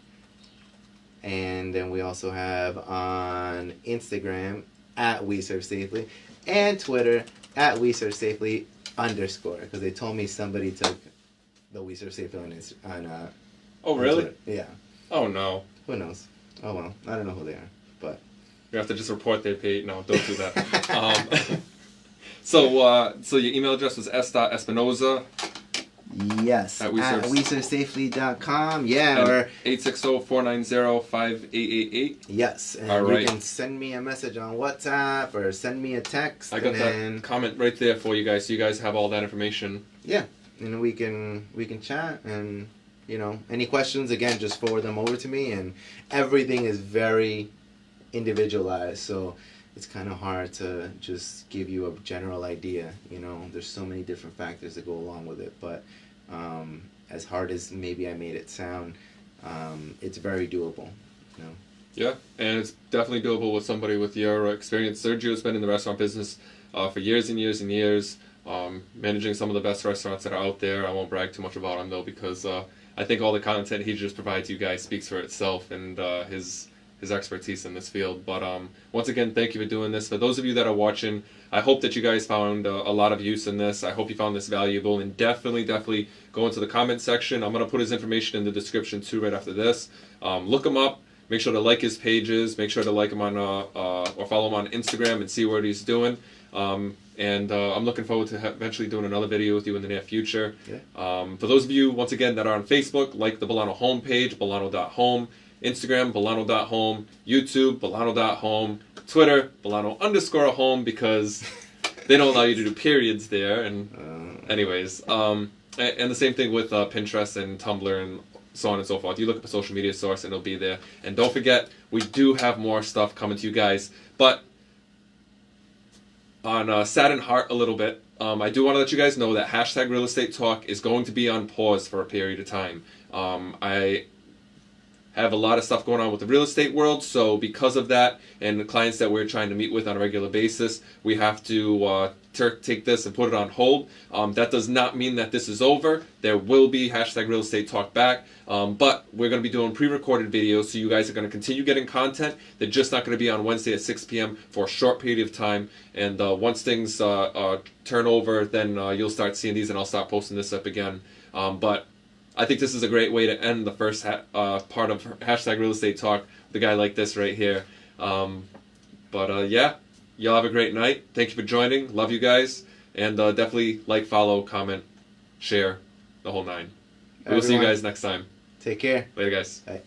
And then we also have on Instagram at We Serve Safely, and Twitter at We Serve Safely _, because they told me somebody took the We Serve Safely on oh, really? Twitter. Yeah. Oh, no. Who knows? Oh, well. I don't know who they are, but you have to just report their page. No, don't do that. So your email address was s.espinoza. Yes. At weservesafely.com. Yeah. And or 860-490-5888. Yes. And you can send me a message on WhatsApp or send me a text. I got that comment right there for you guys, so you guys have all that information. Yeah. And we can chat, and, you know, any questions, again, just forward them over to me, and everything is very individualized, so it's kind of hard to just give you a general idea. You know, there's so many different factors that go along with it, but as hard as maybe I made it sound, it's very doable, you know. Yeah, and it's definitely doable with somebody with your experience. Sergio's been in the restaurant business for years and years and years, managing some of the best restaurants that are out there. I won't brag too much about him, though, because I think all the content he just provides you guys speaks for itself, and his expertise in this field. But once again, thank you for doing this. For those of you that are watching, I hope that you guys found a lot of use in this. I hope you found this valuable, and definitely go into the comment section. I'm going to put his information in the description too right after this. Look him up. Make sure to like his pages. Make sure to like him on or follow him on Instagram and see what he's doing. And I'm looking forward to eventually doing another video with you in the near future. Yeah. For those of you, once again, that are on Facebook, like the Bolano homepage, bolano.home. Instagram, bolano.home. YouTube, bolano.home. Twitter, bolano_home, because they don't allow you to do periods there. And anyways, and the same thing with Pinterest and Tumblr and so on and so forth. You look up a social media source and it'll be there. And don't forget, we do have more stuff coming to you guys. But on saddened heart a little bit, I do want to let you guys know that hashtag Real Estate Talk is going to be on pause for a period of time. I have a lot of stuff going on with the real estate world, so because of that and the clients that we're trying to meet with on a regular basis, we have to take this and put it on hold. That does not mean that this is over. There will be hashtag Real Estate Talk back, but we're going to be doing pre-recorded videos, so you guys are going to continue getting content. They're just not going to be on Wednesday at 6 p.m. for a short period of time, and once things turn over, then you'll start seeing these, and I'll start posting this up again. But I think this is a great way to end the first part of hashtag Real Estate Talk with a guy like this right here. Yeah, y'all have a great night. Thank you for joining. Love you guys. And definitely like, follow, comment, share, the whole nine. We'll see you guys next time. Take care. Later, guys. Bye.